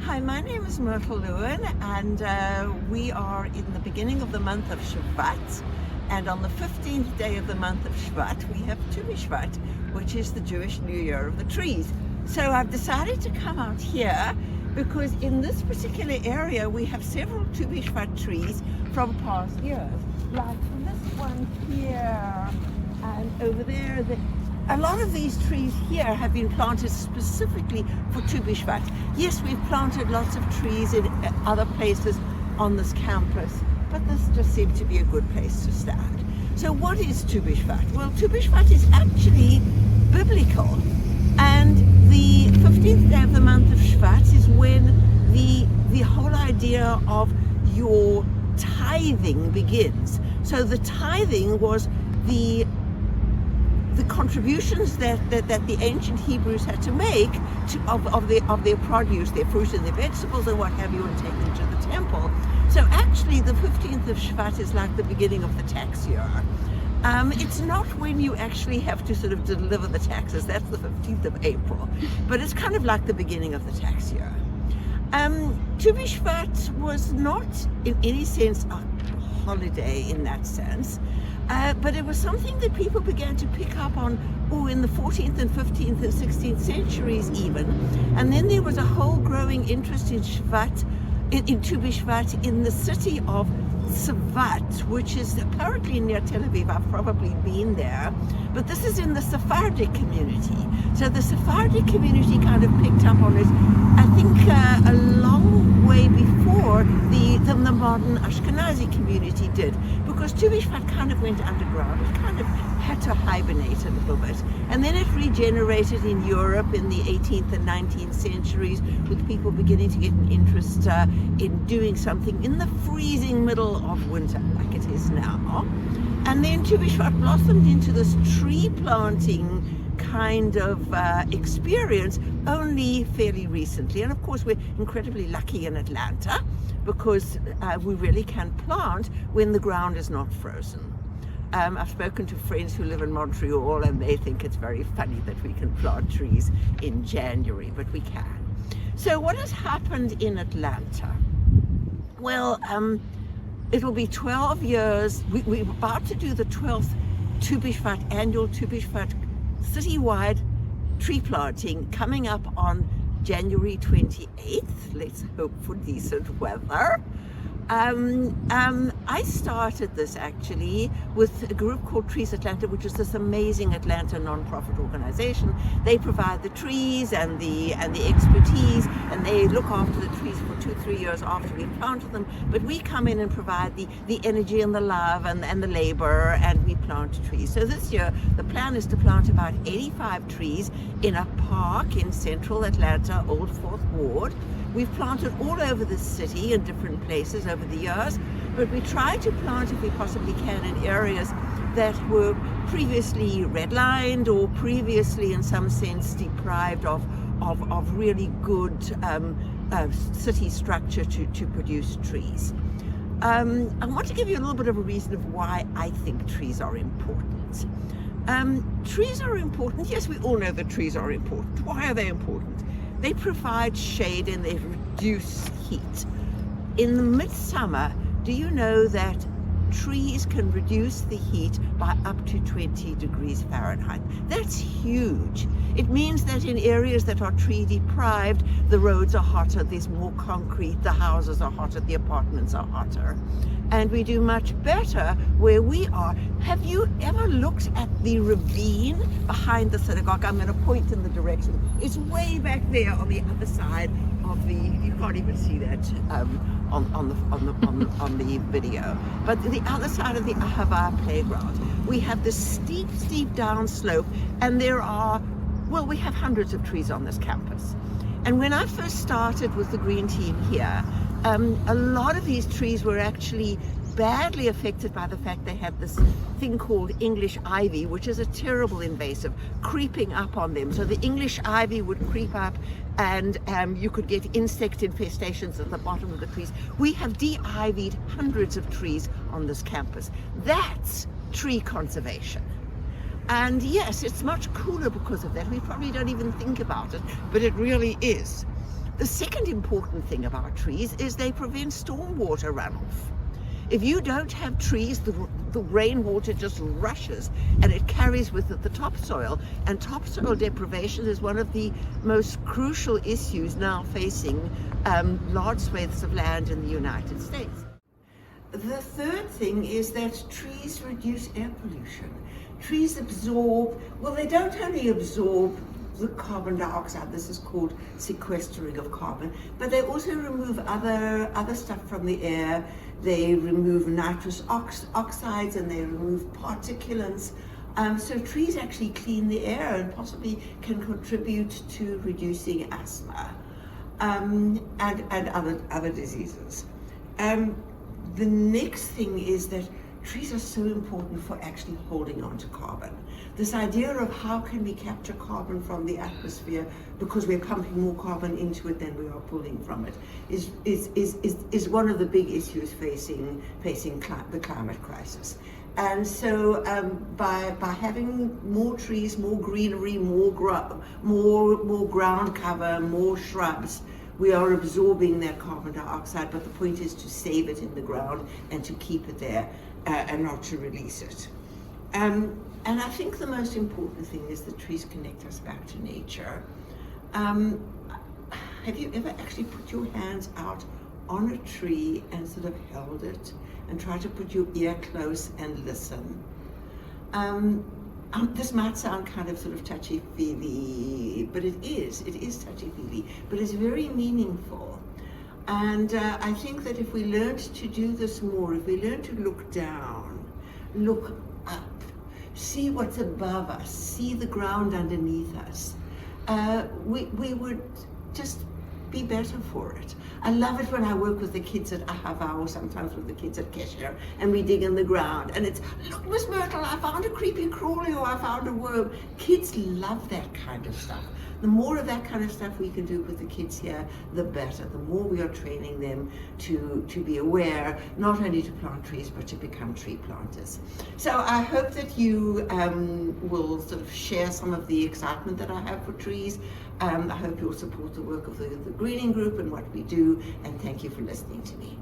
Hi, my name is Myrtle Lewin, and we are in the beginning of the month of Shabbat. And on the 15th day of the month of Shabbat, we have Tu B'Shvat, which is the Jewish New Year of the trees. So I've decided to come out here because in this particular area we have several Tu B'Shvat trees from past years. Like this one here and over there. A lot of these trees here have been planted specifically for Tu B'Shvat. Yes, we've planted lots of trees in other places on this campus, but this just seemed to be a good place to start. So what is Tu B'Shvat? Well, Tu B'Shvat is actually biblical, and the 15th day of the month of Shvat is when the whole idea of your tithing begins. So the tithing was the contributions that the ancient Hebrews had to make of their produce, their fruit and their vegetables and what have you, and take them to the temple. So actually the 15th of Shvat is like the beginning of the tax year. It's not when you actually have to sort of deliver the taxes, that's the 15th of April, but it's kind of like the beginning of the tax year. Tu B'Shvat was not in any sense a holiday in that sense. But it was something that people began to pick up on, in the 14th and 15th and 16th centuries even. And then there was a whole growing interest in Shvat, in Tu B'Shvat, in the city of Svat, which is apparently near Tel Aviv. I've probably been there, but this is in the Sephardic community. So the Sephardic community kind of picked up on it, I think, a long way before the modern Ashkenazi community did, because Tu B'Shvat kind of went underground. It kind of had to hibernate a little bit, and then it regenerated in Europe in the 18th and 19th centuries, with people beginning to get an interest in doing something in the freezing middle of winter, like it is now. And then Tu B'Shvat blossomed into this tree planting kind of experience only fairly recently. And of course we're incredibly lucky in Atlanta because we really can plant when the ground is not frozen. I've spoken to friends who live in Montreal and they think it's very funny that we can plant trees in January, but we can. So what has happened in Atlanta? Well, it'll be 12 years. We're about to do the 12th Tu B'Shvat, annual Tu B'Shvat citywide tree planting coming up on January 28th. Let's hope for decent weather. I started this actually with a group called Trees Atlanta, which is this amazing Atlanta non-profit organization. They provide the trees and the expertise, and they look after the trees for 2-3 years after we've planted them. But we come in and provide the energy and the love and the labor, and we plant trees. So this year the plan is to plant about 85 trees in a park in central Atlanta, Old Fourth Ward. We've planted all over the city in different places over the years, but we try to plant, if we possibly can, in areas that were previously redlined or previously in some sense deprived of really good city structure to produce trees. I want to give you a little bit of a reason of why I think trees are important. Trees are important. Yes, we all know that trees are important. Why are they important? They provide shade and they reduce heat. In the midsummer, do you know that trees can reduce the heat by up to 20 degrees Fahrenheit? That's huge. It means that in areas that are tree deprived, the roads are hotter, there's more concrete, the houses are hotter, the apartments are hotter. And we do much better where we are. Have you ever looked at the ravine behind the synagogue? I'm going to point in the direction. It's way back there on the other side of the, you can't even see that on the video, but the other side of the Ahavath playground. We have this steep downslope, and there are, well, we have hundreds of trees on this campus. And when I first started with the green team here, a lot of these trees were actually badly affected by the fact they had this thing called English ivy, which is a terrible invasive, creeping up on them. So the English ivy would creep up, and you could get insect infestations at the bottom of the trees. We have de-ivied hundreds of trees on this campus. That's tree conservation. And yes, it's much cooler because of that. We probably don't even think about it, but it really is. The second important thing about trees is they prevent stormwater runoff. If you don't have trees, the rainwater just rushes and it carries with it the topsoil. And topsoil deprivation is one of the most crucial issues now facing large swathes of land in the United States. The third thing is that trees reduce air pollution. Trees absorb, well, they don't only absorb the carbon dioxide, this is called sequestering of carbon, but they also remove other stuff from the air. They remove nitrous oxides and they remove particulates. So trees actually clean the air and possibly can contribute to reducing asthma and other diseases. The next thing is that trees are so important for actually holding on to carbon. This idea of how can we capture carbon from the atmosphere because we're pumping more carbon into it than we are pulling from it is one of the big issues facing the climate crisis. And so by having more trees, more greenery, more ground cover, more shrubs, we are absorbing that carbon dioxide, but the point is to save it in the ground and to keep it there and not to release it. And I think the most important thing is that trees connect us back to nature. Have you ever actually put your hands out on a tree and sort of held it and tried to put your ear close and listen? This might sound kind of sort of touchy-feely, but it is touchy-feely, but it's very meaningful. And I think that if we learned to do this more, if we learned to look down, look up, see what's above us, see the ground underneath us, we would just be better for it. I love it when I work with the kids at Ahavath or sometimes with the kids at Kesher and we dig in the ground and it's, look, Miss Myrtle, I found a creepy crawly or I found a worm. Kids love that kind of stuff. The more of that kind of stuff we can do with the kids here, the better. The more we are training them to be aware, not only to plant trees, but to become tree planters. So I hope that you will sort of share some of the excitement that I have for trees. I hope you'll support the work of the greening group and what we do, and thank you for listening to me.